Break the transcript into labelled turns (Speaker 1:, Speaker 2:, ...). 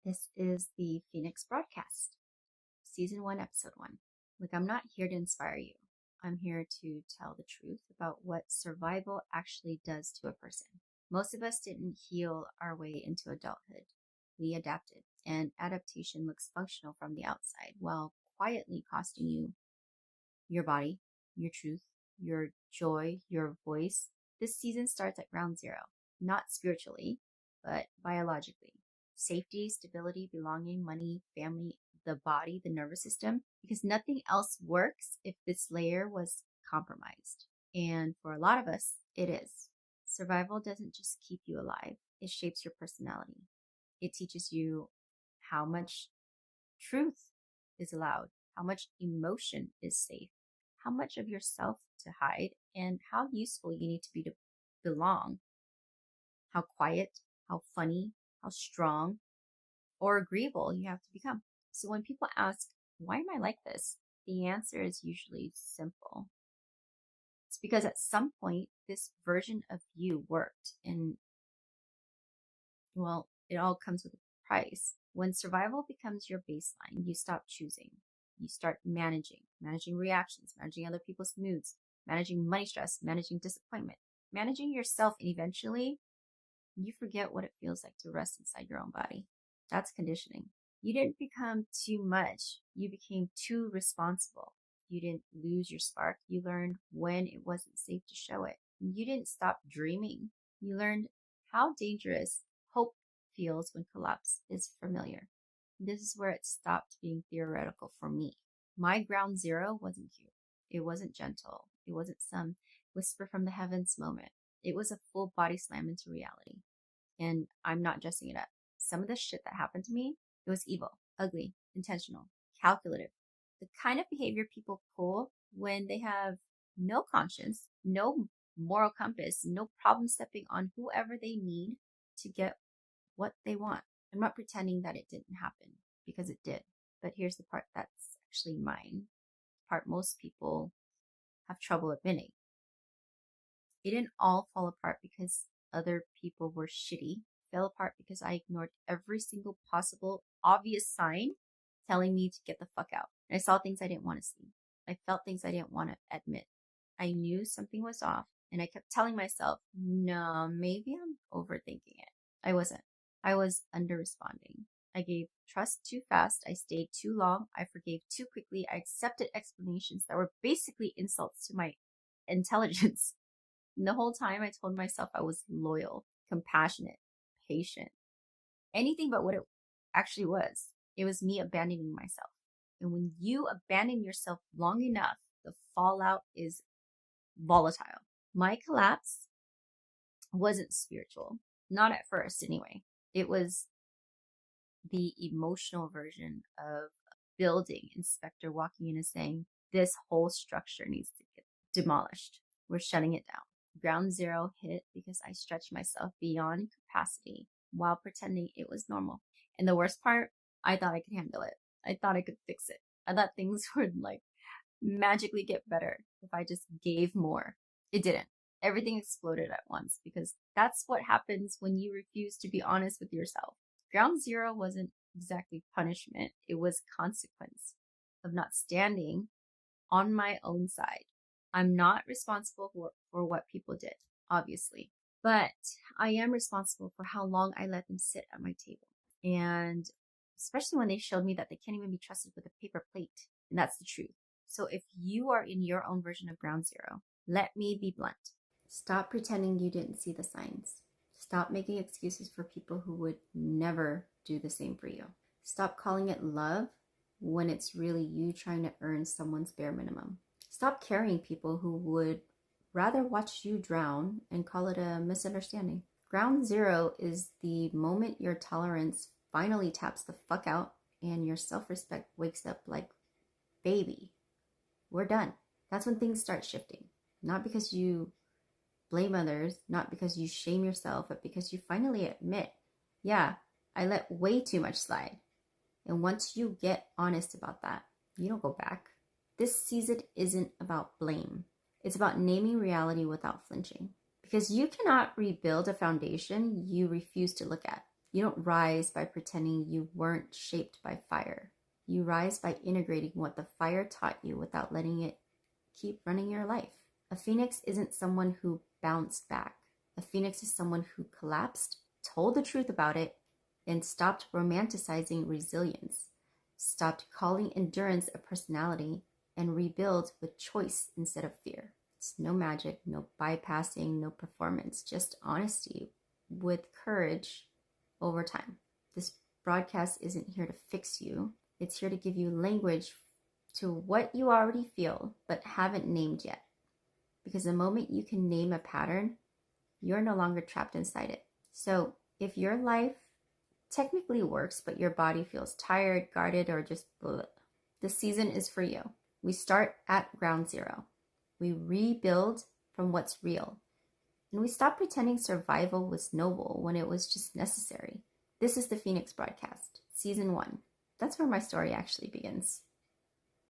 Speaker 1: This is the Phoenix broadcast, season 1, episode 1. Look, I'm not here to inspire you. I'm here to tell the truth about what survival actually does to a person. Most of us didn't heal our way into adulthood. We adapted, and adaptation looks functional from the outside while quietly costing you your body, your truth, your joy, your voice. This season starts at ground zero, not spiritually, but biologically. Safety, stability, belonging, money, family, the body, the nervous system, because nothing else works if this layer was compromised. And for a lot of us, it is. Survival doesn't just keep you alive, it shapes your personality. It teaches you how much truth is allowed, how much emotion is safe, how much of yourself to hide, and how useful you need to be to belong, how quiet, how funny, how strong, or agreeable you have to become. So when people ask, why am I like this? The answer is usually simple. It's because at some point, this version of you worked. And, well, it all comes with a price. When survival becomes your baseline, you stop choosing. You start managing reactions, managing other people's moods, managing money stress, managing disappointment, managing yourself, and eventually you forget what it feels like to rest inside your own body. That's conditioning. You didn't become too much. You became too responsible. You didn't lose your spark. You learned when it wasn't safe to show it. You didn't stop dreaming. You learned how dangerous hope feels when collapse is familiar. This is where it stopped being theoretical for me. My ground zero wasn't cute. It wasn't gentle. It wasn't some whisper from the heavens moment. It was a full body slam into reality. And I'm not dressing it up. Some of the shit that happened to me, it was evil, ugly, intentional, calculative. The kind of behavior people pull when they have no conscience, no moral compass, no problem stepping on whoever they need to get what they want. I'm not pretending that it didn't happen because it did. But here's the part that's actually mine, the part most people have trouble admitting. It didn't all fall apart because other people were shitty. It fell apart because I ignored every single possible obvious sign telling me to get the fuck out. And I saw things I didn't want to see. I felt things I didn't want to admit. I knew something was off, and I kept telling myself, no, maybe I'm overthinking it. I wasn't. I was underresponding. I gave trust too fast. I stayed too long. I forgave too quickly. I accepted explanations that were basically insults to my intelligence. And the whole time I told myself I was loyal, compassionate, patient, anything but what it actually was. It was me abandoning myself. And when you abandon yourself long enough, the fallout is volatile. My collapse wasn't spiritual, not at first anyway. It was the emotional version of a building inspector walking in and saying, this whole structure needs to get demolished. We're shutting it down. Ground zero hit because I stretched myself beyond capacity while pretending it was normal. And the worst part, I thought I could handle it. I thought I could fix it. I thought things would magically get better if I just gave more. It didn't. Everything exploded at once because that's what happens when you refuse to be honest with yourself. Ground zero wasn't exactly punishment. It was consequence of not standing on my own side. I'm not responsible for what people did, obviously, but I am responsible for how long I let them sit at my table. And especially when they showed me that they can't even be trusted with a paper plate. And that's the truth. So if you are in your own version of ground zero, let me be blunt. Stop pretending you didn't see the signs. Stop making excuses for people who would never do the same for you. Stop calling it love when it's really you trying to earn someone's bare minimum. Stop carrying people who would rather watch you drown and call it a misunderstanding. Ground zero is the moment your tolerance finally taps the fuck out and your self-respect wakes up like, baby, we're done. That's when things start shifting. Not because you blame others, not because you shame yourself, but because you finally admit, yeah, I let way too much slide. And once you get honest about that, you don't go back. This season isn't about blame. It's about naming reality without flinching. Because you cannot rebuild a foundation you refuse to look at. You don't rise by pretending you weren't shaped by fire. You rise by integrating what the fire taught you without letting it keep running your life. A phoenix isn't someone who bounced back. A phoenix is someone who collapsed, told the truth about it, and stopped romanticizing resilience, stopped calling endurance a personality, and rebuild with choice instead of fear. It's no magic, no bypassing, no performance, just honesty with courage over time. This broadcast isn't here to fix you. It's here to give you language to what you already feel but haven't named yet. Because the moment you can name a pattern, you're no longer trapped inside it. So if your life technically works, but your body feels tired, guarded, or just blah, the season is for you. We start at ground zero. We rebuild from what's real. And we stop pretending survival was noble when it was just necessary. This is the Phoenix Broadcast, Season 1. That's where my story actually begins.